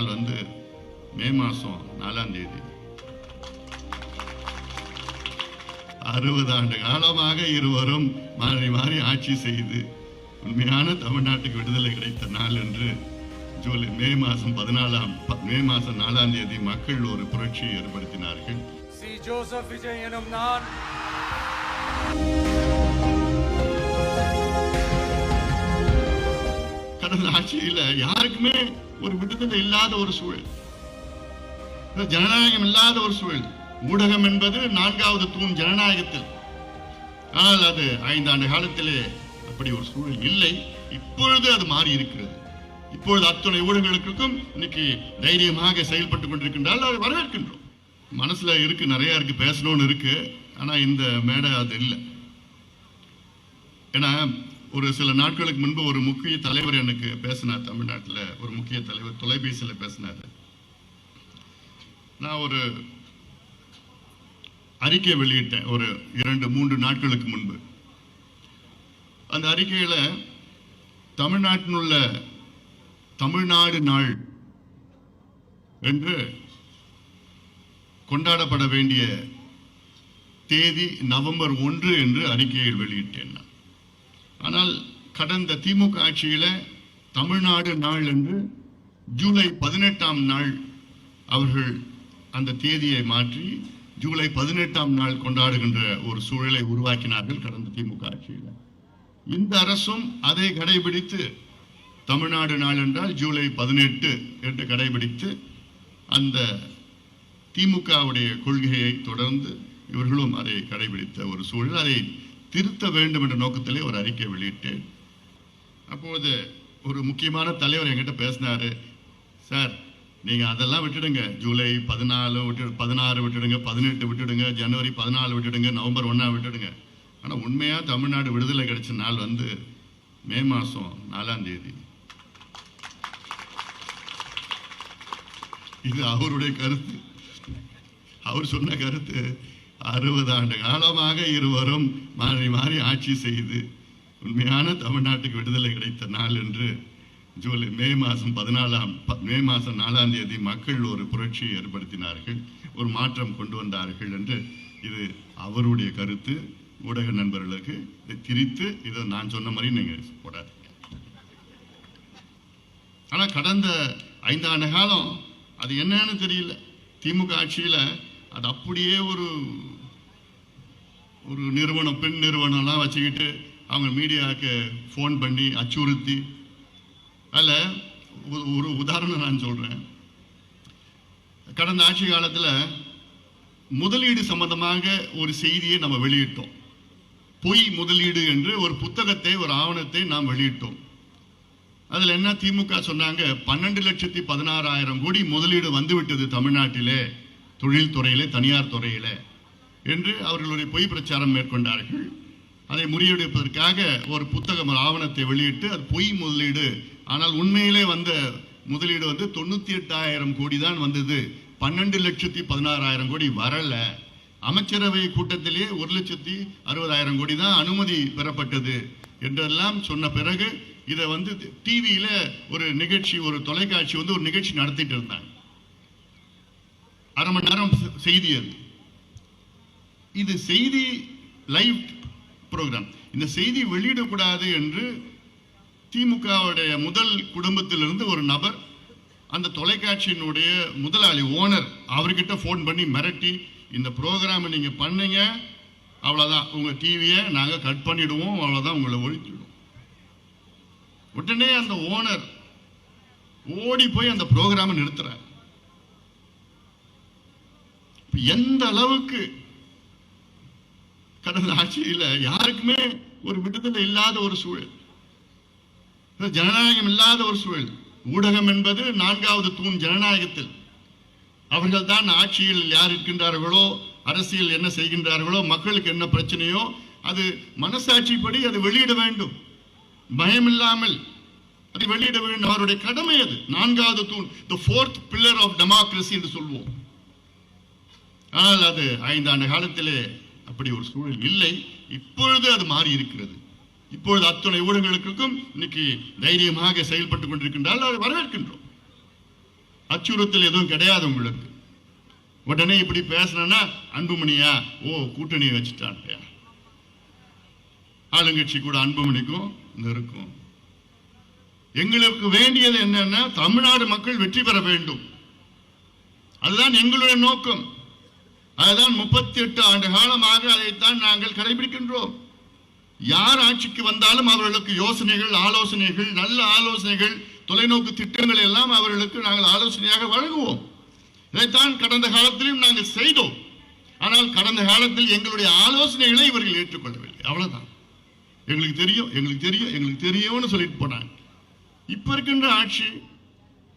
நாள் வந்து மே மாதம் 4ஆம் தேதி. 60 ஆண்டு காலமாக இருவரும் மாறி மாறி ஆட்சி செய்து உண்மையான தமிழ்நாட்டுக்கு விடுதலை கிடைத்த நாள் என்று மே மாதம் 4ஆம் தேதி மக்கள் ஒரு புரட்சியை ஏற்படுத்தினார்கள். சி. ஜோசப் விஜய் எனும் நான் கடந்த ஆட்சியில் யாருக்குமே ஒரு விடுதலை இல்லாத ஒரு சூழல், ஜனநாயகம் இல்லாத ஒரு சூழல். ஊடகம் என்பது 4வது தூண் ஜனநாயகத்தில். ஆனால் அது 5 ஆண்டு காலத்திலே அப்படி ஒரு சூழல் இல்லை. இப்பொழுது அது மாறி இருக்கிறது. இப்பொழுது அத்தனை ஊடகங்களுக்கும் இன்னைக்கு தைரியமாக செயல்பட்டுக் கொண்டிருக்கின்றால் அதை வரவேற்கின்றோம். மனசுல இருக்கு, நிறைய இருக்கு, பேசணும்னு இருக்கு. ஆனா இந்த மேடை அது இல்லை. ஏன்னா ஒரு சில நாட்களுக்கு முன்பு ஒரு முக்கிய தலைவர் எனக்கு பேசினார். தமிழ்நாட்டில் ஒரு முக்கிய தலைவர் தொலைபேசியில் பேசினார். நான் ஒரு அறிக்கை வெளியிட்டேன் ஒரு 2-3 நாட்களுக்கு முன்பு. அந்த அறிக்கையில தமிழ்நாட்டில் உள்ள தமிழ்நாடு நாள் என்று கொண்டாடப்பட வேண்டிய தேதி நவம்பர் 1 என்று அறிக்கையில் வெளியிட்டேன். ஆனால் கடந்த திமுக ஆட்சியில தமிழ்நாடு நாள் என்று ஜூலை 18ஆம் நாள் அவர்கள் அந்த தேதியை மாற்றி ஜூலை 18ஆம் நாள் கொண்டாடுகின்ற ஒரு சூழலை உருவாக்கினார்கள் கடந்த திமுக ஆட்சியில். இந்த அரசும் அதை கடைபிடித்து தமிழ்நாடு நாள் என்றால் ஜூலை 18 என்று கடைபிடித்து அந்த திமுகவுடைய கொள்கையை தொடர்ந்து இவர்களும் அதை கடைபிடித்த ஒரு சூழல். அதை திருத்த வேண்டும் என்ற நோக்கத்திலே ஒரு அறிக்கை வெளியிட்டேன். அப்போது ஒரு முக்கியமான தலைவர் என்கிட்ட பேசினாரு. சார், நீங்க அதெல்லாம் விட்டுடுங்க, ஜூலை 16 விட்டுடுங்க, 18 விட்டுடுங்க, ஜனவரி 14 விட்டுடுங்க, நவம்பர் 1 விட்டுடுங்க. ஆனா உண்மையா தமிழ்நாடு விடுதலை கிடைச்ச நாள் வந்து மே மாதம் 4ஆம் தேதி. இது அவருடைய கருத்து. அவர் சொன்ன கருத்து 60 ஆண்டு காலமாக இருவரும் மாறி மாறி ஆட்சி செய்து உண்மையான தமிழ்நாட்டுக்கு விடுதலை கிடைத்த நாள் என்று மே மாதம் 4ஆம் தேதி மக்கள் ஒரு புரட்சியை ஏற்படுத்தினார்கள், ஒரு மாற்றம் கொண்டு வந்தார்கள் என்று இது அவருடைய கருத்து. ஊடக நண்பர்களுக்கு இதை திரித்து இதை நான் சொன்ன மாதிரி நீங்க போடாதீங்க. ஆனா கடந்த 5 ஆண்டு காலம் அது என்னன்னு தெரியல. திமுக ஆட்சியில அது அப்படியே ஒரு நிறுவனம், பெண் நிறுவனம்லாம் வச்சுக்கிட்டு அவங்க மீடியாவுக்கு ஃபோன் பண்ணி அச்சுறுத்தி. அதில் ஒரு உதாரணம் நான் சொல்றேன். கடந்த ஆட்சி காலத்தில் முதலீடு சம்பந்தமாக ஒரு செய்தியை நம்ம வெளியிட்டோம். பொய் முதலீடு என்று ஒரு புத்தகத்தை, ஒரு ஆவணத்தை நாம் வெளியிட்டோம். அதில் என்ன திமுக சொன்னாங்க, 12,16,000 கோடி முதலீடு வந்துவிட்டது தமிழ்நாட்டிலே, தொழில் துறையிலே, தனியார் துறையிலே என்று அவர்களுடைய பொய் பிரச்சாரம் மேற்கொண்டார்கள். அதை முறியடிப்பதற்காக ஒரு புத்தகம், ஒரு ஆவணத்தை வெளியிட்டு அது பொய் முதலீடு, ஆனால் உண்மையிலே வந்த முதலீடு வந்து 98,000 கோடி தான் வந்தது, 12,16,000 கோடி வரல. அமைச்சரவை கூட்டத்திலே 1,60,000 கோடி தான் அனுமதி பெறப்பட்டது என்றெல்லாம் சொன்ன பிறகு இதை வந்து டிவியில ஒரு நிகழ்ச்சி, ஒரு தொலைக்காட்சி வந்து ஒரு நிகழ்ச்சி நடத்திட்டு இருந்தாங்க. 1/2 மணி நேரம் செய்தி. அது இது செய்தி லைவ் ப்ரோக்ராம். இந்த செய்தி வெளியிடக்கூடாது என்று திமுகவுடைய முதல் குடும்பத்திலிருந்து ஒரு நபர் அந்த தொலைக்காட்சியினுடைய முதலாளி, ஓனர், அவர்கிட்ட போன் பண்ணி மிரட்டி, இந்த ப்ரோக்ராம் நீங்க பண்ணீங்க அவ்வளவுதான், உங்க டிவியை நாங்க கட் பண்ணிடுவோம், அவ்வளவுதான், உங்களை ஒழிச்சிடுவோம். உடனே அந்த ஓனர் ஓடி போய் அந்த ப்ரோக்ராமை நிறுத்துறார். எந்த அளவுக்கு கடந்த ஆட்சியில் யாருக்குமே ஒரு விடுதலை இல்லாத ஒரு சூழல், ஜனநாயகம் இல்லாத ஒரு சூழல். ஊடகம் என்பது 4வது தூண் ஜனநாயகத்தில். அவர்கள் தான் ஆட்சியில் யார் இருக்கின்றார்களோ, அரசியல் என்ன செய்கின்றார்களோ, மக்களுக்கு என்ன பிரச்சனையோ அது மனசாட்சிப்படி அது வெளியிட வேண்டும், பயமில்லாமல் அதை வெளியிட வேண்டும். அவருடைய கடமை அது. 4வது தூண், the 4th pillar of democracy என்று சொல்வோம். ஆனால் அது 5 ஆண்டு காலத்திலே அப்படி ஒரு சூழல் இல்லை. இப்பொழுது அது மாறி இருக்கிறது. இப்பொழுது அத்தனை ஊடகங்களுக்கும் இன்னைக்கு தைரியமாக செயல்பட்டுக் கொண்டிருக்கின்றால் அதை வரவேற்கின்றோம். அச்சுறுத்தல் எதுவும் கிடையாது உங்களுக்கு. உடனே இப்படி பேசணும்னா அன்புமணியா கூட்டணியை வச்சுட்டான்யா. ஆளுங்கட்சி கூட அன்புமணிக்கும் இருக்கும். எங்களுக்கு வேண்டியது என்னன்னா தமிழ்நாடு மக்கள் வெற்றி பெற வேண்டும். அதுதான் எங்களுடைய நோக்கம். அதுதான் 38 ஆண்டு காலமாக அதைத்தான் நாங்கள் கடைபிடிக்கின்றோம். யார் ஆட்சிக்கு வந்தாலும் அவர்களுக்கு யோசனைகள், ஆலோசனைகள், நல்ல ஆலோசனைகள், தொலைநோக்கு திட்டங்கள் எல்லாம் அவர்களுக்கு நாங்கள் ஆலோசனையாக வழங்குவோம். இதைத்தான் கடந்த காலத்திலும் நாங்கள் செய்தோம். ஆனால் கடந்த காலத்தில் எங்களுடைய ஆலோசனைகளை இவர்கள் ஏற்றுக்கொள்ளவில்லை. அவ்வளவுதான். எங்களுக்கு தெரியும், எங்களுக்கு தெரியும், எங்களுக்கு தெரியும்னு சொல்லிட்டு போனாங்க. இப்ப இருக்கின்ற ஆட்சி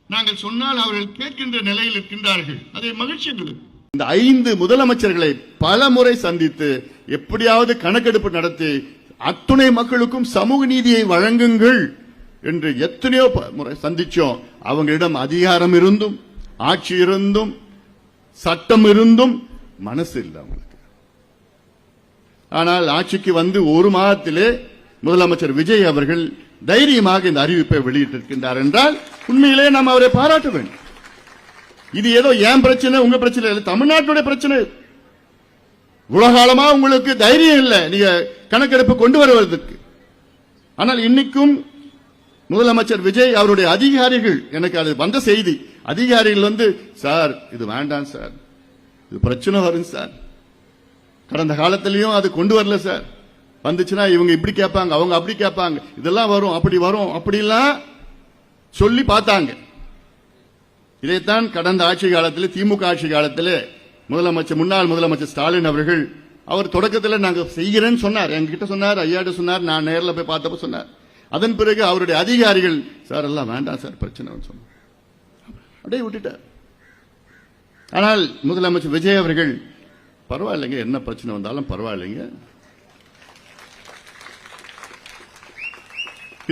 நாங்கள் சொன்னால் அவர்கள் கேட்கின்ற நிலையில் இருக்கின்றார்கள். அதை மகிழ்ச்சி எங்களுக்கு. இந்த 5 முதலமைச்சர்களை பல முறை சந்தித்து எப்படியாவது கணக்கெடுப்பு நடத்தி அத்துணை மக்களுக்கும் சமூக நீதியை வழங்குங்கள் என்று எத்தனையோ முறை சந்திச்சோம். அவங்களிடம் அதிகாரம் இருந்தும், ஆட்சி இருந்தும், சட்டம் இருந்தும் மனசு இல்லை அவங்களுக்கு. ஆனால் ஆட்சிக்கு வந்து ஒரு மாதத்திலே முதலமைச்சர் விஜய் அவர்கள் தைரியமாக இந்த அறிவிப்பை வெளியிட்டிருக்கின்றார் என்றால் உண்மையிலே நாம் அவரை பாராட்ட வேண்டும். இது ஏதோ ஏன் பிரச்சனை, உங்க பிரச்சனை இல்லை, தமிழ்நாட்டுடைய பிரச்சனை. உலகாலமா உங்களுக்கு தைரியம் இல்லை நீங்க கணக்கெடுப்பு கொண்டு வருவதற்கு. ஆனால் இன்னைக்கும் முதலமைச்சர் விஜய் அவருடைய அதிகாரிகள், எனக்கு அது வந்த செய்தி, அதிகாரிகள் வந்து சார் இது வேண்டாம் சார், இது பிரச்சனை வரும் சார், கடந்த காலத்திலையும் அது கொண்டு வரல சார், வந்துச்சுன்னா இவங்க இப்படி கேட்பாங்க, அவங்க அப்படி கேட்பாங்க, இதெல்லாம் வரும், அப்படி வரும், அப்படிலாம் சொல்லி பார்த்தாங்க. இதைத்தான் கடந்த ஆட்சி காலத்தில், திமுக ஆட்சி காலத்தில் முன்னாள் முதலமைச்சர் ஸ்டாலின் அவர்கள் அவர் தொடக்கத்தில் நாங்கள் செய்கிறேன்னு சொன்னார், என்கிட்ட சொன்னார், ஐயாட்ட சொன்னார், நான் நேரில் போய் பார்த்தப்ப சொன்னார். அதன் பிறகு அவருடைய அதிகாரிகள் சார் எல்லாம் வேண்டாம் சார் பிரச்சனை சொன்னார், அப்படியே விட்டுட்டார். ஆனால் முதலமைச்சர் விஜய் அவர்கள் பரவாயில்லைங்க, என்ன பிரச்சனை வந்தாலும் பரவாயில்லைங்க,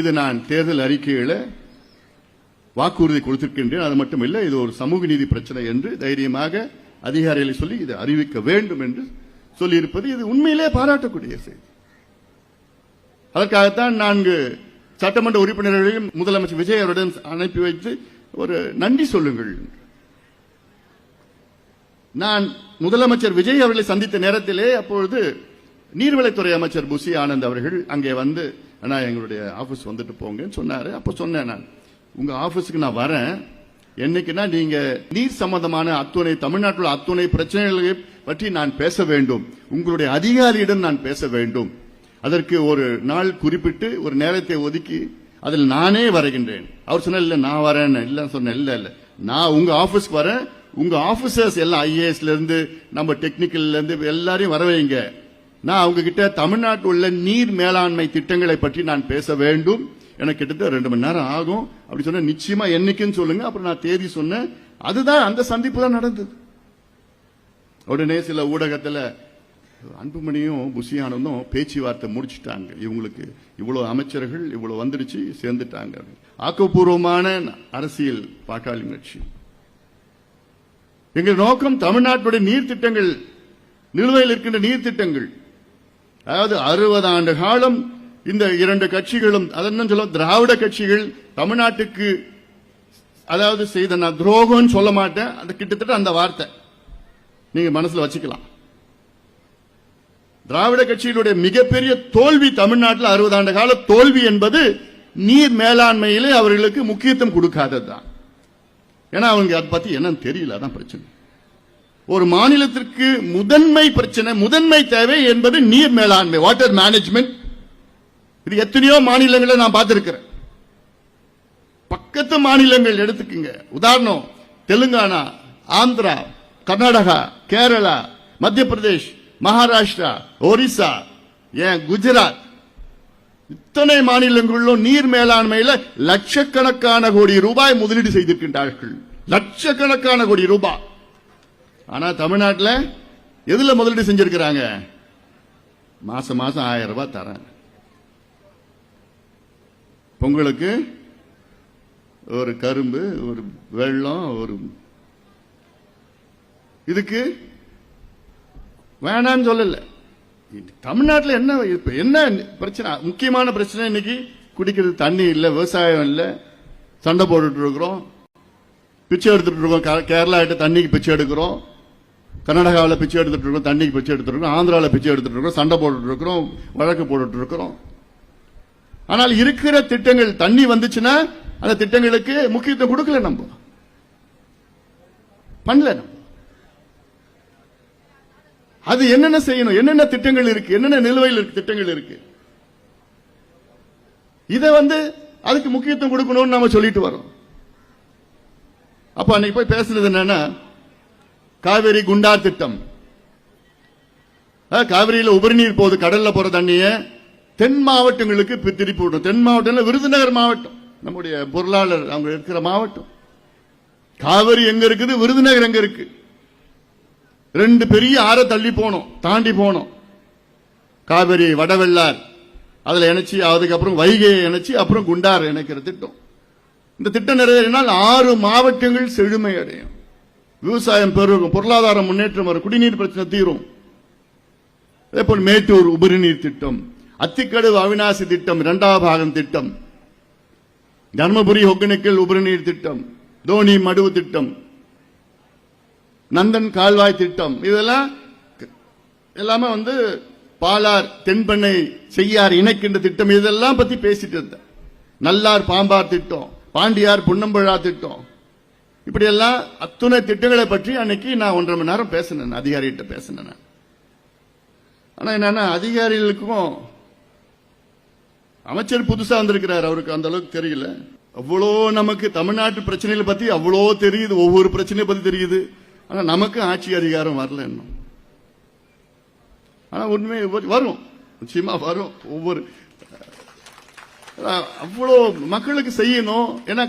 இது நான் தேர்தல் அறிக்கையில் வாக்குறுதி கொடுத்திருக்கின்றேன், அது மட்டும் இல்லை இது ஒரு சமூக நீதி பிரச்சனை என்று தைரியமாக அதிகாரிகளை சொல்லி இதை அறிவிக்க வேண்டும் என்று சொல்லியிருப்பது இது உண்மையிலே பாராட்டக்கூடிய செய்தி. அதற்காகத்தான் 4 சட்டமன்ற உறுப்பினர்களையும் முதலமைச்சர் விஜய் அவரிடம் அனுப்பி வைத்து ஒரு நன்றி சொல்லுங்கள். நான் முதலமைச்சர் விஜய் அவர்களை சந்தித்த நேரத்திலே அப்பொழுது நீர்வளத்துறை அமைச்சர் புசி ஆனந்த் அவர்கள் அங்கே வந்து அண்ணா எங்களுடைய ஆபீஸ் வந்துட்டு போங்கன்னு சொன்னாரு. அப்ப சொன்னேன், நான் உங்க ஆபீஸுக்கு நான் வரேன் என்னைக்குன்னா நீங்க நீர் சம்பந்தமான அத்துணை தமிழ்நாட்டில் அத்துணை பிரச்சனைகளை பற்றி நான் பேச வேண்டும், உங்களுடைய அதிகாரியிடம் நான் பேச வேண்டும், அதற்கு ஒரு நாள் குறிப்பிட்டு ஒரு நேரத்தை ஒதுக்கி அதில் நானே வருகின்றேன். அவர் சொன்ன இல்ல நான் வரேன், இல்ல சொன்ன இல்ல இல்ல நான் உங்க ஆபீஸ்க்கு வரேன், உங்க ஆபீசர்ஸ் எல்லாம் ஐஏஎஸ்ல இருந்து நம்ம டெக்னிக்கல்ல இருந்து எல்லாரையும் வர வைங்க, நான் அவங்க கிட்ட தமிழ்நாட்டில் உள்ள நீர் மேலாண்மை திட்டங்களை பற்றி நான் பேச வேண்டும், எனக்கு கிட்டத்தட்ட 2 மணி நேரம் ஆகும் அப்படி சொன்ன. நிச்சயமா என்னைக்குன்னு சொல்லுங்க. அப்புறம் நான் தேதி சொன்னேன். அதுதான் அந்த சந்திப்பு தான் நடந்தது. உடனே சில ஊடகத்தில் அன்புமணியும் புசியானந்தும் பேச்சுவார்த்தை முடிச்சுட்டாங்க, இவங்களுக்கு இவ்வளவு அமைச்சர்கள் இவ்வளவு வந்துடுச்சு சேர்ந்துட்டாங்க. ஆக்கப்பூர்வமான அரசியல் பாட்டாளி கட்சி. எங்கள் நோக்கம் தமிழ்நாட்டுடைய நீர் திட்டங்கள், நிலுவையில் இருக்கின்ற நீர் திட்டங்கள், அதாவது 60 ஆண்டு காலம் இந்த 2 கட்சிகளும், அதென்ன சொல்ல திராவிட கட்சிகள் தமிழ்நாட்டுக்கு அதாவது செய்த, நான் துரோகம் சொல்ல மாட்டேன், அது கிட்டத்தட்ட அந்த வார்த்தை நீங்க மனசுல வச்சுக்கலாம். திராவிட கட்சிகளுடைய மிகப்பெரிய தோல்வி தமிழ்நாட்டில் 60 ஆண்டு கால தோல்வி என்பது நீர் மேலாண்மையிலே அவர்களுக்கு முக்கியத்துவம் கொடுக்காததுதான். ஏன்னா அவங்க அதை பத்தி என்னன்னு தெரியல, அதான் பிரச்சனை. ஒரு மாநிலத்திற்கு முதன்மை பிரச்சனை, முதன்மை தேவை என்பது நீர் மேலாண்மை, வாட்டர் மேனேஜ்மெண்ட். இது எத்தனையோ மாநிலங்களை நான் பார்த்திருக்கிறேன். பக்கத்து மாநிலங்கள் எடுத்துக்கங்க, உதாரணம் தெலுங்கானா, ஆந்திரா, கர்நாடகா, கேரளா, மத்திய பிரதேஷ், மகாராஷ்டிரா, ஒரிசா, ஏன் குஜராத், இத்தனை மாநிலங்களிலும் நீர் மேலாண்மையில் லட்சக்கணக்கான கோடி ரூபாய் முதலீடு செய்திருக்கின்றார்கள், லட்சக்கணக்கான கோடி ரூபாய். ஆனா தமிழ்நாட்டில் எதுல முதலீடு செஞ்சிருக்கிறாங்க? மாசம் 1000 ரூபாய் தரேன், பொங்கலுக்கு ஒரு கரும்பு, ஒரு வெள்ளம், ஒரு இதுக்கு வேணான்னு சொல்லல. தமிழ்நாட்டில் என்ன பிரச்சனை? முக்கியமான பிரச்சனை இன்னைக்கு குடிக்கிறது தண்ணி இல்ல, விவசாயம் இல்ல, சண்டை போட்டுட்டு இருக்கிறோம். பிச்சை எடுத்துட்டு இருக்கோம். கேரளா கிட்ட தண்ணிக்கு பிச்சை எடுக்கிறோம், கர்நாடகாவில் பிச்சை எடுத்துட்டு இருக்கோம், தண்ணிக்கு பிச்சை எடுத்துட்டு இருக்கோம், ஆந்திராவில் பிச்சை எடுத்துட்டு இருக்கோம், சண்டை போட்டுட்டு இருக்கிறோம், வழக்கு போட்டுட்டு இருக்கிறோம். ஆனால் இருக்கிற திட்டங்கள் தண்ணி வந்துச்சுன்னா அந்த திட்டங்களுக்கு முக்கியத்துவம் கொடுக்கல, நம்ம பண்ணல. நம்ம அது என்னென்ன செய்யணும், என்னென்ன திட்டங்கள் இருக்கு, என்னென்ன நிலுவையில் இருக்கு திட்டங்கள் இருக்கு, இதை அதுக்கு முக்கியத்துவம் கொடுக்கணும்னு நாம சொல்லிட்டு வரோம். அப்ப அன்னைக்கு போய் பேசுனது என்னன்னா, காவிரி குண்டார் திட்டம். காவிரியில உபரிநீர் போகுது, கடல்ல போற தண்ணிய தென் மாவட்டங்களுக்கு திருப்பி விடும். தென் மாவட்டம் விருதுநகர் மாவட்டம், நம்முடைய பொருளாளர் அவங்க இருக்கிற மாவட்டம். காவிரி எங்க இருக்குது, விருதுநகர் எங்க இருக்கு? ரெண்டு பெரிய ஆற தள்ளி போனோம், தாண்டி போனோம். காவிரி வடவெள்ளார் அதுல இணைச்சி, அதுக்கப்புறம் வைகையை இணைச்சி, அப்புறம் குண்டார் இணைக்கிற திட்டம். இந்த திட்டம் நிறைவேறினால் 6 மாவட்டங்கள் செழுமை அடையும், விவசாயம் பெருகும், பொருளாதார முன்னேற்றம் வரும், குடிநீர் பிரச்சனை தீரும். அதே போல் மேட்டூர் உபரிநீர் திட்டம், அத்திக்கடவு அவிநாசி திட்டம் 2ஆம் பாகம் திட்டம், தர்மபுரி ஒகேனக்கல் உபரிநீர் திட்டம், தோனி மடுவு திட்டம், நந்தன் கால்வாய் திட்டம், இதெல்லாம் எல்லாமே பாலார் தென்பெண்ணை செய்யார் இணைக்கின்ற திட்டம், இதெல்லாம் பத்தி பேசிட்டு இருந்தேன். நல்லார் பாம்பார் திட்டம், பாண்டியார் புன்னம்பழா திட்டம், இப்படி எல்லாம் அத்துணை திட்டங்களை பற்றி அன்னைக்கு நான் 1.5 மணி நேரம் பேசினேன், அதிகாரிகிட்ட பேசினேன். ஆனா என்னன்னா, அதிகாரிகளுக்கும் அமைச்சர் புதுசா வந்திருக்கிறார், அவருக்கு அந்த அளவுக்கு தெரியல. அவ்வளோ நமக்கு தமிழ்நாட்டு பிரச்சனைகளை பத்தி அவ்வளோ தெரியுது, ஒவ்வொரு பிரச்சனையை பத்தி தெரியுது. ஆனா நமக்கு ஆட்சி அதிகாரம் வரல இன்னும். ஆனா உண்மை வரும், நிச்சயமா வரும். ஒவ்வொரு அவ்வளோ மக்களுக்கு செய்யணும். ஏன்னா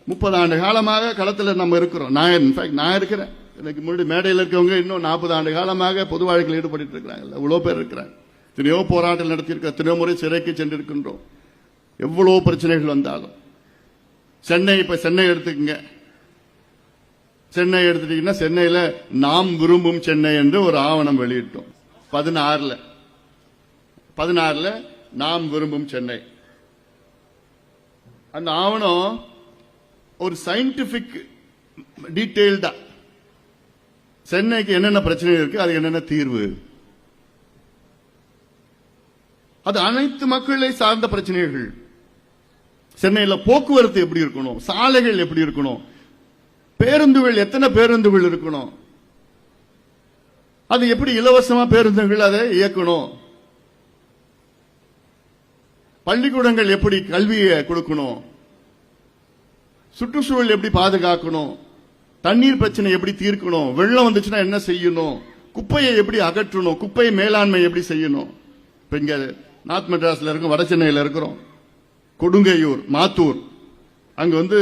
30 ஆண்டு காலமாக களத்தில் நம்ம இருக்கிறோம். நான் இருக்கிறேன், எனக்கு முன்னாடி மேடையில் இருக்கவங்க இன்னும் 40 ஆண்டு காலமாக பொது வாழ்க்கையில் ஈடுபட்டு இருக்கிறாங்க. எவ்வளோ பேர் இருக்கிறாங்க, எத்தனையோ போராட்டம் நடத்தியிருக்க, எத்தனையோ முறை சிறைக்கு சென்றிருக்கின்றோம். எவ்வளோ பிரச்சனைகள் வந்தாலும் இப்ப சென்னை எடுத்துக்கங்க. சென்னை எடுத்துட்டீங்கன்னா, சென்னையில நாம் விரும்பும் சென்னை என்று ஒரு ஆவணம் வெளியிட்டோம். 16ல நாம் விரும்பும் சென்னை. அந்த ஆவணம் ஒரு சயின்டிபிக் டீடைல்டா சென்னைக்கு என்னென்ன பிரச்சனை இருக்கு, அது என்னென்ன தீர்வு, அது அனைத்து மக்களை சார்ந்த பிரச்சனைகள். சென்னையில் போக்குவரத்து எப்படி இருக்கணும், சாலைகள் எப்படி இருக்கணும், பேருந்துகள் எத்தனை பேருந்துகள் இருக்கணும், அது எப்படி இலவசமா பேருந்துகள் அதை இயக்கணும், பள்ளிக்கூடங்கள் எப்படி கல்வியை கொடுக்கணும், சுற்றுச்சூழல் எப்படி பாதுகாக்கணும், தண்ணீர் பிரச்சனை எப்படி தீர்க்கணும், வெள்ளம் வந்துச்சுன்னா என்ன செய்யணும், குப்பையை எப்படி அகற்றணும், குப்பை மேலாண்மை எப்படி செய்யணும். இப்ப இங்க நார்த் மெட்ராஸ்ல இருக்கும், வட சென்னையில் இருக்கிறோம், கொடுங்கையூர், மாத்தூர், அங்க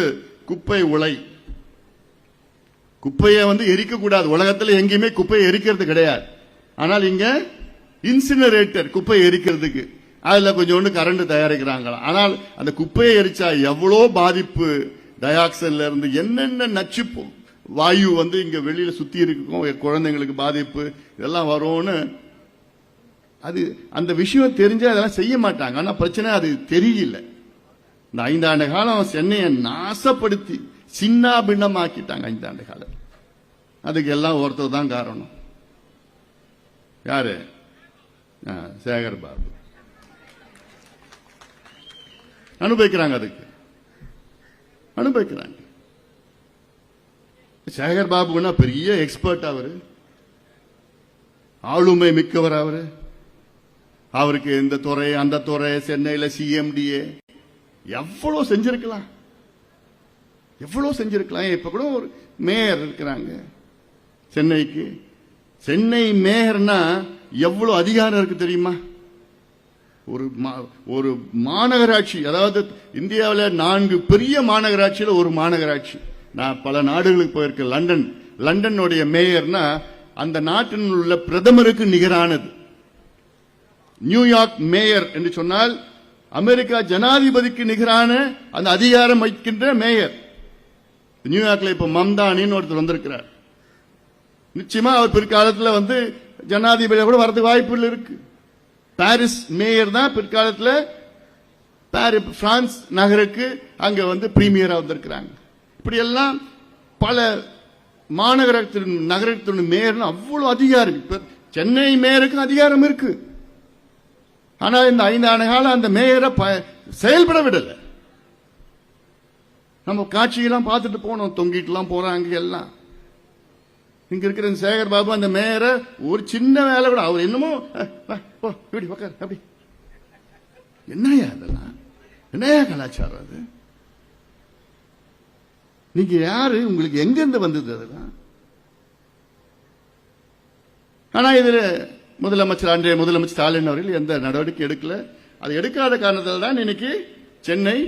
குப்பை உலை, குப்பையை எரிக்க கூடாது. உலகத்தில் எங்கேயுமே குப்பையை எரிக்கிறது கிடையாது. ஆனால் இங்க இன்சினரேட்டர், குப்பை எரிக்கிறதுக்கு, அதுல கொஞ்சோண்டு கரண்ட் தயாரிக்கிறாங்க. ஆனால் அந்த குப்பையை எரிச்சா எவ்வளோ பாதிப்பு, டயாக்சைட்ல இருந்து என்னென்ன நச்சு வாயு இங்க வெளியில சுத்தி இருக்கும், குழந்தைங்களுக்கு பாதிப்பு இதெல்லாம் வரும்னு அது அந்த விஷயம் தெரிஞ்சா அதெல்லாம் செய்ய மாட்டாங்க. ஆனா பிரச்சனை அது தெரியல. இந்த 5 ஆண்டு காலம் சென்னையை நாசப்படுத்தி சின்ன பின்னமாக்கிட்டாங்க. 5 ஆண்டு காலம் அதுக்கு எல்லாம் ஒருத்தர் தான் காரணம். யாரு? சேகர் பாபு. அனுபவிக்கிறாங்க, அதுக்கு அனுபவிக்கிறாங்க. சேகர் பாபுன்னா பெரிய எக்ஸ்பர்ட், அவரு ஆளுமை மிக்கவர். அவருக்கு இந்த துறை அந்த துறை, சென்னையில சிஎம்டிஏ எவ்வளவு செஞ்சிருக்கலாம், எவ்வளவு செஞ்சிருக்கலாம். இப்ப கூட ஒரு மேயர் இருக்கிறாங்க சென்னைக்கு. சென்னை மேயர்னா எவ்வளவு அதிகாரம் இருக்கு தெரியுமா? ஒரு மாநகராட்சி, அதாவது இந்தியாவில் 4 பெரிய மாநகராட்சியில் ஒரு மாநகராட்சி. நான் பல நாடுகளுக்கு போயிருக்கேன். லண்டனுடைய மேயர்னா அந்த நாட்டில் உள்ள பிரதமருக்கு நிகரானது. நியூயார்க் மேயர் என்று சொன்னால் அமெரிக்கா ஜனாதிபதிக்கு நிகரான அந்த அதிகாரம் வைக்கின்ற மேயர். நியூயார்க்ல இப்ப மம்தானின்னு ஒருத்தர் வந்திருக்கிறார். நிச்சயமா அவர் பிற்காலத்தில் ஜனாதிபதி கூட வரதுக்கு வாய்ப்புகள் இருக்கு. பாரிஸ் மேயர் தான் பிற்காலத்தில் பிரான்ஸ் நகருக்கு அங்க பிரீமியரா வந்திருக்கிறாங்க. இப்படி எல்லாம் பல மாநகரத்தின் நகரத்தின் மேயர் அவ்வளவு அதிகாரம். இப்ப சென்னை மேயருக்கு அதிகாரம் இருக்கு. ஆனா இந்த 5 ஆண்டு காலம் அந்த மேயரை செயல்பட விடல. நம்ம காட்சியெல்லாம் பார்த்துட்டு போனோம். தொங்கிட்டுலாம் போறாங்க எல்லாம். இங்க இருக்கிற சேகர் பாபு அந்த மேயரை ஒரு சின்ன வேலை கூட அவர் என்னமோ இப்படி உட்கார் அப்படி. என்னையா அதெல்லாம்? என்னையா கலாச்சாரம் அது? நீங்க யாரு? உங்களுக்கு எங்க இருந்து வந்தது அதெல்லாம்? ஆனா இதுல முதலமைச்சர் அன்றைய முதலமைச்சர் ஸ்டாலின் அவர்கள் எந்த நடவடிக்கை எடுக்கல. அது எடுக்காத காரணத்தால் தான் இன்னைக்கு சென்னை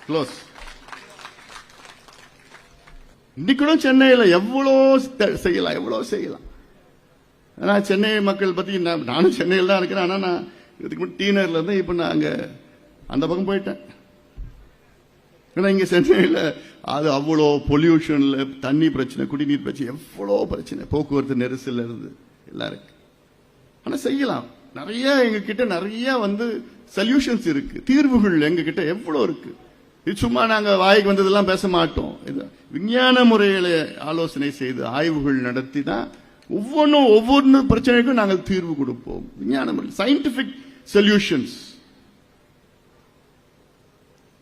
க்ளோஸ். இன்னைக்கு சென்னையில் எவ்வளவு செய்யலாம். ஆனா சென்னை மக்கள் பத்தி நானும் சென்னையில் தான் இருக்கிறேன். ஆனா நான் இதுக்கு முன்னாடி டீனர்ல இருந்து இப்ப நான் அங்க அந்த பக்கம் போயிட்டேன். ஏன்னா இங்க சென்னையில் அது அவ்வளோ பொல்யூஷன்ல தண்ணி பிரச்சனை, குடிநீர் பிரச்சனை, எவ்வளோ பிரச்சனை, போக்குவரத்து நெரிசல் இருந்து எல்லாம் இருக்கு. ஆனா செய்யலாம். நிறைய எங்க கிட்ட நிறைய சொல்யூஷன்ஸ் இருக்கு, தீர்வுகள் எங்க கிட்ட எவ்வளோ இருக்கு. இது சும்மா நாங்க வாய்க்கு வந்ததெல்லாம் பேச மாட்டோம். விஞ்ஞான முறையில ஆலோசனை செய்து ஆய்வுகள் நடத்தி தான் ஒவ்வொரு பிரச்சனைக்கும் நாங்கள் தீர்வு கொடுப்போம். விஞ்ஞான முறையில் சயின்டிபிக் சொல்யூஷன்ஸ்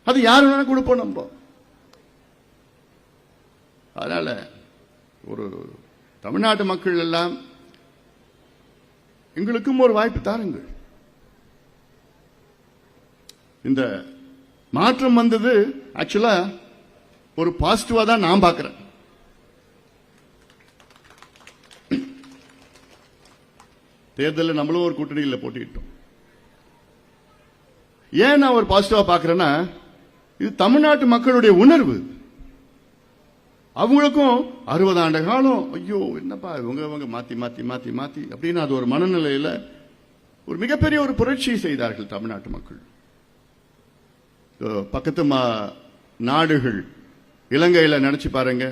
அது யாரு வேணா கொடுப்போம் நம்ம. அதனால ஒரு தமிழ்நாட்டு மக்கள் எல்லாம் எங்களுக்கும் ஒரு வாய்ப்பு தாருங்கள். இந்த மாற்றம் வந்தது ஆக்சுவலா ஒரு பாசிட்டிவா தான் நான் பார்க்கிறேன். தேர்தலில் நம்மளும் ஒரு கூட்டணியில் போட்டிட்டோம். ஏன் நான் ஒரு பாசிட்டிவா பார்க்கிறேன்னா, இது தமிழ்நாட்டு மக்களுடைய உணர்வு. அவங்களுக்கும் 60 ஆண்டு காலம் ஐயோ என்னப்பா இவங்க மாத்தி மாத்தி மாத்தி மாத்தி அப்படின்னு அது ஒரு மனநிலையில ஒரு மிகப்பெரிய ஒரு புரட்சியை செய்தார்கள் தமிழ்நாட்டு மக்கள். பக்கத்து நாடுகள் இலங்கையில நினைச்சு பாருங்க,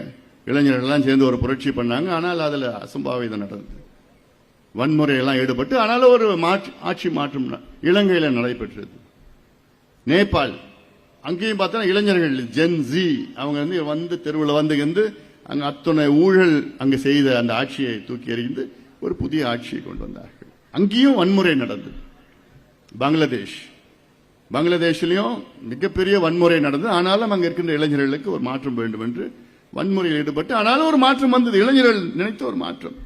இளைஞர்கள் எல்லாம் சேர்ந்து ஒரு புரட்சி பண்ணாங்க. ஆனால் அதுல அசம்பாவிதம் நடந்தது, வன்முறையெல்லாம் ஈடுபட்டு. ஆனாலும் ஒரு ஆட்சி மாற்றம் இலங்கையில நடைபெற்றது. நேபாள் அங்கேயும் பார்த்தா இளைஞர்கள் ஜென்சி அவங்க வந்து தெருவில் வந்து அங்க அத்தனை ஊழல் அங்க செய்த அந்த ஆட்சியை தூக்கி எறிந்து ஒரு புதிய ஆட்சியை கொண்டு வந்தார்கள். அங்கேயும் வன்முறை நடந்தது. பங்களாதேஷ்லயும் மிகப்பெரிய வன்முறை நடந்தது. ஆனாலும் அங்க இருக்கின்ற இளைஞர்களுக்கு ஒரு மாற்றம் வேண்டும் என்று வன்முறையில் ஈடுபட்டு ஆனாலும் ஒரு மாற்றம் வந்தது. இளைஞர்கள் நினைத்த ஒரு மாற்றம்.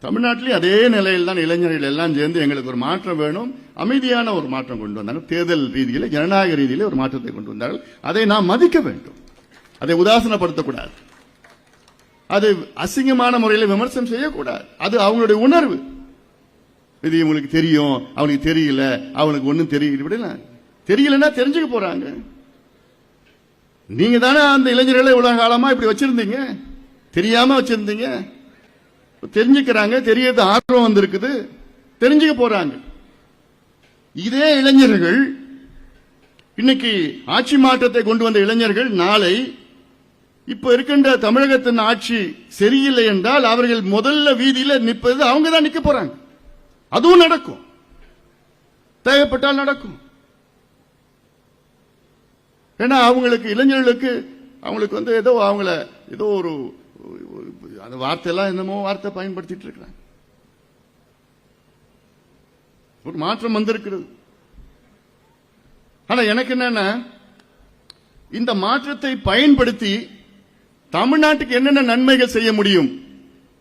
தமிழ்நாட்டிலே அதே நிலையில் தான் இளைஞர்கள் எல்லாம் சேர்ந்து எங்களுக்கு ஒரு மாற்றம் வேணும், அமைதியான ஒரு மாற்றம் கொண்டு வந்தாங்க. தேர்தல் ரீதியில ஜனநாயக ரீதியில ஒரு மாற்றத்தை கொண்டு வந்தார்கள். அதை நாம் மதிக்க வேண்டும், அதை உதாசனப்படுத்தக்கூடாது, அது அசிங்கமான முறையில் விமர்சனம் செய்யக்கூடாது. அது அவங்களுடைய உணர்வு. இது இவங்களுக்கு தெரியும், அவனுக்கு தெரியல, அவனுக்கு ஒன்னும் தெரியல, தெரியலன்னா தெரிஞ்சுக்க போறாங்க. நீங்க தானே அந்த இளைஞர்களை இவ்வளவு காலமா இப்படி வச்சிருந்தீங்க, தெரியாம வச்சிருந்தீங்க. தெரிஞ்சுக்கிறாங்க, தெரியறது ஆர்வம் வந்திருக்குது, தெரிஞ்சுக்க போறாங்க. இதே இளைஞர்கள் இன்னைக்கு ஆட்சி மாற்றத்தை கொண்டு வந்த இளைஞர்கள் நாளை இப்ப இருக்கின்ற தமிழகத்தின் ஆட்சி சரியில்லை என்றால் அவர்கள் முதல்ல வீதியில நிற்பது அவங்க தான் நிக்க போறாங்க. அதுவும் நடக்கும், தேவைப்பட்டால் நடக்கும். ஏன்னா அவங்களுக்கு இளைஞர்களுக்கு அவங்களுக்கு ஏதோ அவங்கள ஏதோ ஒரு அந்த வார்த்தையெல்லாம் என்னமோ வார்த்தை பயன்படுத்திட்டு இருக்கிறாங்க. ஒரு மாற்றம் வந்திருக்கிறது. ஆனா எனக்கு என்னன்னா, இந்த மாற்றத்தை பயன்படுத்தி தமிழ்நாட்டுக்கு என்னென்ன நன்மைகள் செய்ய முடியும்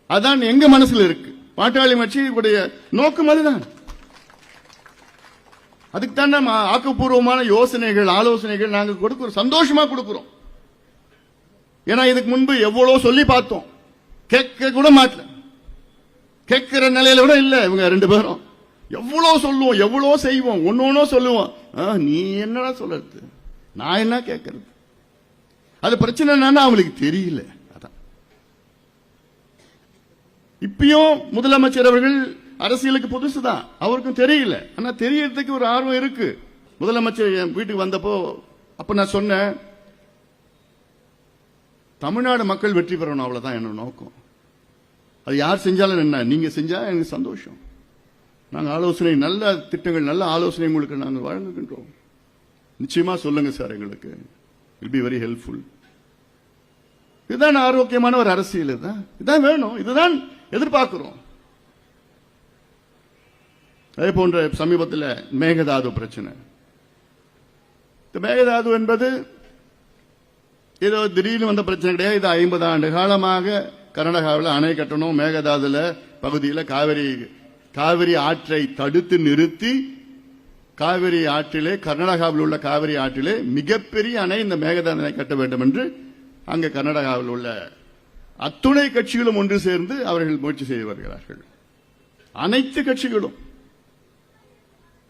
அதான் எங்க மனசுல இருக்கு. பாட்டாளி கட்சியுடைய நோக்கம் அதுதான். அதுக்கு தான் நம்ம ஆக்கப்பூர்வமான யோசனைகள் ஆலோசனைகள் நாங்க கொடுக்கிறோம், சந்தோஷமா கொடுக்கிறோம். ஏன்னா இதுக்கு முன்பு எவ்வளவு சொல்லி பார்த்தோம், கேட்க கூட மாட்டல, கேட்கிற நிலையில கூட இல்ல. இவங்க 2 பேரும் எவ்வளவு சொல்லுவோம், எவ்வளவு செய்வோம், ஒன்னொன்னோ சொல்லுவோம். நீ என்னடா சொல்றது, நான் என்ன கேட்கறது? அது பிரச்சனை என்னன்னா அவங்களுக்கு தெரியல. அதான் இப்பயும் முதலமைச்சர் அவர்கள் அரசியலுக்கு புதுசுதான், அவருக்கும் தெரியல. ஆனா தெரியறதுக்கு ஒரு ஆர்வம் இருக்கு. முதலமைச்சர் என் வீட்டுக்கு வந்தப்போ அப்ப நான் சொன்னேன், தமிழ்நாடு மக்கள் வெற்றி பெறணும், அவ்வளவுதான் என்னோட நோக்கம். அது யார் செஞ்சாலும் என்ன, நீங்க செஞ்சா எனக்கு சந்தோஷம். நாங்கள் ஆலோசனை, நல்ல திட்டங்கள், நல்ல ஆலோசனை உங்களுக்கு நாங்கள் வழங்குகின்றோம். நிச்சயமா சொல்லுங்க சார், எங்களுக்கு will be very helpful. இதுதான் ஆரோக்கியமான ஒரு அரசியல். இதுதான் வேணும், இதுதான் எதிர்பார்க்கிறோம். அதே போன்ற சமீபத்தில் மேகதாது பிரச்சனை. இந்த மேகதாது என்பது ஏதோ திடீர்னு வந்த பிரச்சனை கிடையாது. இது 50 ஆண்டு காலமாக கர்நாடகாவில் அணை கட்டணும், மேகதாதுல பகுதியில் காவிரி ஆற்றை தடுத்து நிறுத்தி காவிரி ஆற்றிலே, கர்நாடகாவில் உள்ள காவிரி ஆற்றிலே மிகப்பெரிய அணை இந்த மேகதாது அணை கட்ட வேண்டும் என்று அங்கே கர்நாடகாவில் உள்ள அத்துணை கட்சிகளும் ஒன்று சேர்ந்து அவர்கள் முயற்சி செய்து வருகிறார்கள். அனைத்து கட்சிகளும்.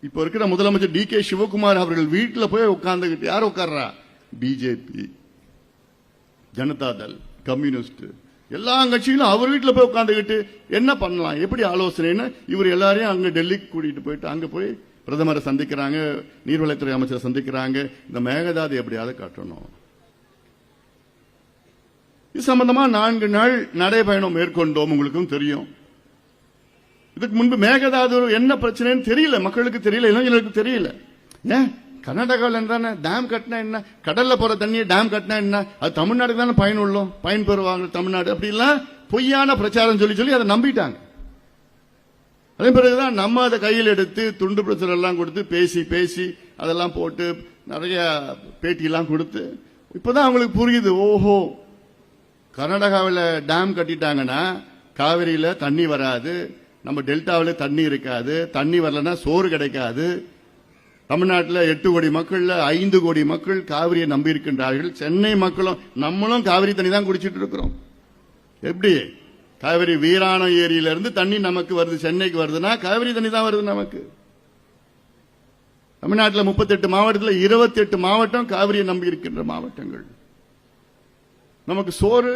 இப்ப இருக்கிற முதலமைச்சர் டி.கே. சிவகுமார் அவர்கள் வீட்டில் போய் உட்கார்ந்துகிட்டு, யார் உட்கார்றா? பிஜேபி, ஜனதா தள், கம்யூனிஸ்ட் எல்லா கட்சிகளும் அவர் வீட்டில் போய் உட்கார்ந்துகிட்டு என்ன பண்ணலாம், எப்படி ஆலோசனைன்னு இவர் எல்லாரையும் அங்க டெல்லிக்கு கூட்டிட்டு போயிட்டு அங்க போய் பிரதமரை சந்திக்கிறாங்க, நீர்வளத்துறை அமைச்சரை சந்திக்கிறாங்க. இந்த மேகதாது எப்படியாவது கட்டணும். இது சம்பந்தமா 4 நாள் நடைபயணம் மேற்கொண்டோம். உங்களுக்கும் தெரியும். இதுக்கு முன்பு மேகதாது என்ன பிரச்சனைன்னு தெரியல, மக்களுக்கு தெரியல, இளைஞர்களுக்கு தெரியல. ஏன் கர்நாடகாவில் என்ன டேம் கட்டினா என்ன, கடல்ல போற தண்ணியை டேம் கட்டினா என்ன, அது தமிழ்நாடுக்கு தானே பயனுள்ளோம், பயன் பெறுவாங்க தமிழ்நாடு, அப்படிலாம் பொய்யான பிரச்சாரம் சொல்லி அதை நம்பிட்டாங்க. அதே பிறகுதான் நம்ம அதை கையில் எடுத்து துண்டு பிரச்சனை எல்லாம் கொடுத்து பேசி அதெல்லாம் போட்டு நிறைய பேட்டியெல்லாம் கொடுத்து இப்பதான் அவங்களுக்கு புரியுது. ஓஹோ, கர்நாடகாவில் டேம் கட்டிட்டாங்கன்னா காவிரியில தண்ணி வராது, நம்ம டெல்டாவில் தண்ணி இருக்காது, தண்ணி வரலன்னா சோறு கிடைக்காது. தமிழ்நாட்டில் 8 கோடி மக்கள்ல 5 கோடி மக்கள் காவிரியை நம்பி இருக்கின்றார்கள். சென்னை மக்களும் நம்மளும் காவிரி தண்ணி தான் குடிச்சிட்டு இருக்கிறோம். எப்படி காவிரி வீராணம் ஏரியிலிருந்து தண்ணி நமக்கு வருது, சென்னைக்கு வருதுன்னா காவிரி தண்ணி தான் வருது நமக்கு. தமிழ்நாட்டில் 38 மாவட்டத்தில் 28 மாவட்டம் காவிரியை நம்பி இருக்கின்ற மாவட்டங்கள். நமக்கு சோறு.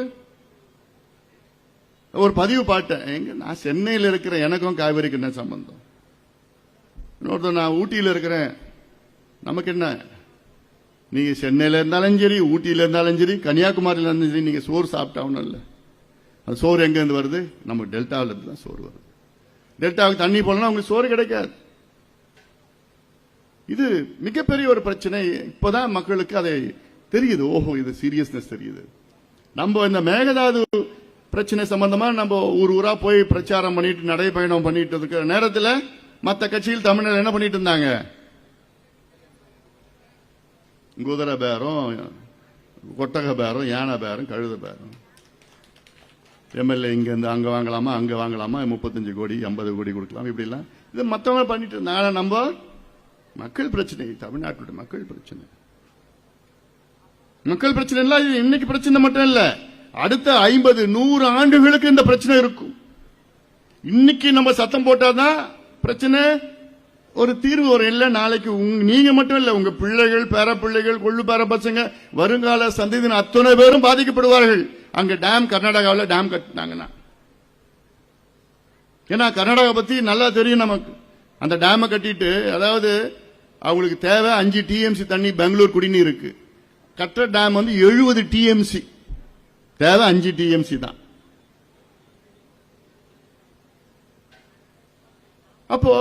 ஒரு பதிவு பாட்டேன், எங்க நான் சென்னையில் இருக்கிற எனக்கும் காவிரிக்கு என்ன சம்பந்தம், இன்னொருத்தர் நான் ஊட்டியில் இருக்கிறேன், நமக்கு என்ன, நீங்க சென்னையில இருந்தாலும் சரி, ஊட்டியில இருந்தாலும் சரி, கன்னியாகுமரியில இருந்தாலும் சரி, நீங்க சோறு சாப்பிட்டாவும் இல்லை. அந்த சோறு எங்க இருந்து வருது? நம்ம டெல்டாவில இருந்து தான் சோறு வருது. டெல்டாவுக்கு தண்ணி போனா உங்களுக்கு சோறு கிடைக்காது. இது மிகப்பெரிய ஒரு பிரச்சனை. இப்பதான் மக்களுக்கு அதை தெரியுது. ஓஹோ, இது சீரியஸ்னஸ் தெரியுது. நம்ம இந்த மேகதாது பிரச்சனை சம்பந்தமா நம்ம ஊரா போய் பிரச்சாரம் பண்ணிட்டு நடைபயணம் பண்ணிட்டு இருக்கிற நேரத்தில் மற்ற கட்சியில் தமிழ்நாடு என்ன பண்ணிட்டு இருந்தாங்க? குதிரை பேரம், கொட்டக பேரம், யானை பேரம், கழுத பேரம். எம்எல்ஏ இங்க இருந்து அங்க வாங்கலாமா, அங்க வாங்கலாமா, 35 கோடி 50 கோடி கொடுக்கலாம், இப்படி எல்லாம் இது மற்றவங்க பண்ணிட்டு இருந்தாங்க. நம்ம மக்கள் பிரச்சனை, தமிழ்நாட்டுடைய மக்கள் பிரச்சனை. மக்கள் பிரச்சனை இல்ல, இது இன்னைக்கு பிரச்சனை மட்டும் இல்ல, அடுத்த 50-100 ஆண்டுகளுக்கு இந்த பிரச்சனை இருக்கும். இன்னைக்கு நம்ம சத்தம் போட்டாதான் பிரச்சனை ஒரு தீர்வு வரும். இல்ல நாளைக்கு நீங்க மட்டும் இல்ல, உங்க பிள்ளைகள், பேர பிள்ளைகள், கொள்ளு பேர பசங்க, வருங்கால சந்ததியினர் அத்தனை பேரும் பாதிக்கப்படுவார்கள். அங்க டேம், கர்நாடகாவில் டேம் கட்டினாங்கன்னா, ஏன்னா கர்நாடகா பத்தி நல்லா தெரியும் நமக்கு. அந்த டேமை கட்டிட்டு, அதாவது அவங்களுக்கு தேவை 5 TMC தண்ணி பெங்களூர் குடிநீர் இருக்கு. கட்டுற டேம் வந்து 70 TMC, தேவை 5 TMC தான். அப்போ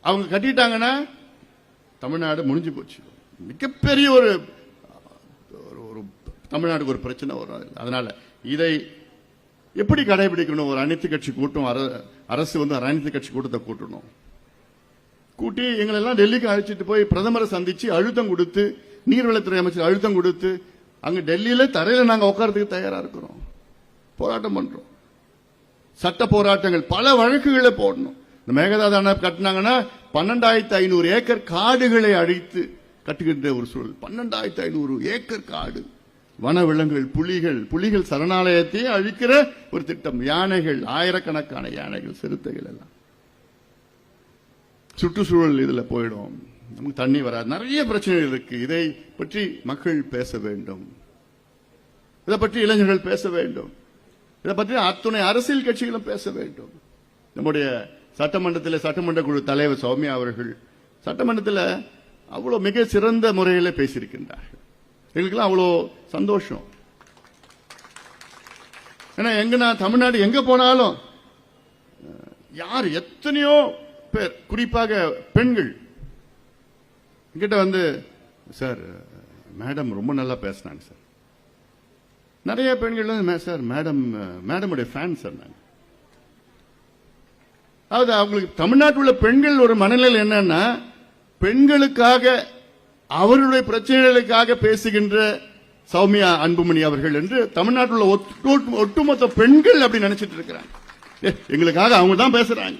அவங்க கட்டிட்டாங்கன்னா தமிழ்நாடு முடிஞ்சு போச்சு. மிகப்பெரிய ஒரு தமிழ்நாடுக்கு ஒரு பிரச்சனை வரும். அதனால இதை எப்படி கடைபிடிக்கணும்? ஒரு அனைத்து கட்சி கூட்டம், அரசு வந்து அனைத்து கட்சி கூட்டத்தை கூட்டணும். கூட்டி எங்களெல்லாம் டெல்லிக்கு அழைச்சிட்டு போய் பிரதமரை சந்திச்சு அழுத்தம் கொடுத்து, நீர்வளத்துறை அமைச்சர் அழுத்தம் கொடுத்து, அங்க டெல்லியில தரையில நாங்க உட்கார்றதுக்கு தயாரா இருக்கிறோம். போராட்டம் பண்றோம், சட்ட போராட்டங்கள், பல வழக்குகளை போடணும். இந்த மேகதாது அணை கட்டினாங்கன்னா 12,500 ஏக்கர் காடுகளை அழித்து கட்டுகின்ற ஒரு சூழல். 12,500 ஏக்கர் காடு, வனவிலங்குகள், புலிகள் சரணாலயத்தை அழிக்கிற ஒரு திட்டம். யானைகள், ஆயிரக்கணக்கான யானைகள், சிறுத்தைகள் எல்லாம் சுற்றுச்சூழல் இதுல போயிடும். நமக்கு தண்ணி வராது, நிறைய பிரச்சனைகள் இருக்கு. இதை பற்றி மக்கள் பேச வேண்டும், இதை பற்றி இளைஞர்கள் பேச வேண்டும், இதை பற்றி அத்துணை அரசியல் கட்சிகளும் பேச வேண்டும். நம்முடைய சட்டமன்றத்தில் சட்டமன்ற குழு தலைவர் சௌமியா அவர்கள் சட்டமன்றத்தில் அவ்வளவு மிக சிறந்த முறையில் பேசியிருக்கின்றார்கள். எங்களுக்கெல்லாம் அவ்வளோ சந்தோஷம். ஏன்னா நான் தமிழ்நாடு எங்க போனாலும் யார் எத்தனையோ பேர், குறிப்பாக பெண்கள் என்கிட்ட வந்து, சார் மேடம் ரொம்ப நல்லா பேசினாங்க சார். நிறைய பெண்கள் சார் மேடமுடைய ஃபேன் சார் நான். அதாவது அவங்களுக்கு தமிழ்நாட்டில் உள்ள பெண்கள் ஒரு மனநிலை என்னன்னா, பெண்களுக்காக அவர்களுடைய பிரச்சனைகளுக்காக பேசுகின்ற சௌமியா அன்புமணி அவர்கள் என்று தமிழ்நாட்டில் உள்ள ஒட்டுமொத்த பெண்கள் அப்படி நினைச்சிட்டு இருக்கிறாங்க. எங்களுக்காக அவங்க தான் பேசுறாங்க.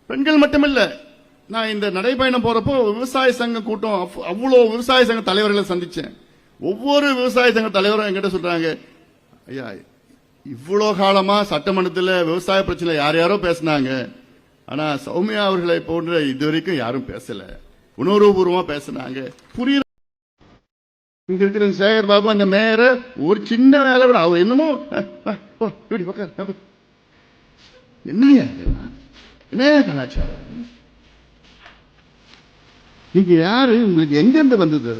பெண்கள் மட்டுமில்ல, நான் இந்த நடைபயணம் போறப்போ விவசாய சங்க கூட்டம், அவ்வளவு விவசாய சங்க தலைவர்களை சந்திச்சேன். ஒவ்வொரு விவசாய சங்க தலைவரும் என்கிட்ட சொல்றாங்க, ஐயா இவ்வளவு காலமா சட்டமன்றத்தில் விவசாய பிரச்சனை யாரோ பேசினாங்க, ஆனா சௌமியா அவர்களை போன்ற இதுவரைக்கும் யாரும் பேசல, உணர்வுபூர்வமா பேசினாங்க. புரியுது. இங்க இருக்கிற சேகர் பாபு அந்த மேயர ஒரு சின்ன வேலை விட அவர் என்னமோ என்னையா என்ன கலாச்சாரம், நீங்க யாரு, உங்களுக்கு எங்க இருந்து வந்தது?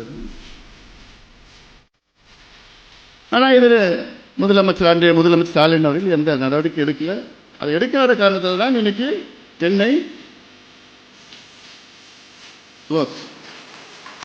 ஆனா இதுல அன்றைய முதலமைச்சர் ஸ்டாலின் அவர்கள் எந்த நடவடிக்கை எடுக்கல. அதை எடுக்காத காரணத்தால் தான் இன்னைக்கு சென்னை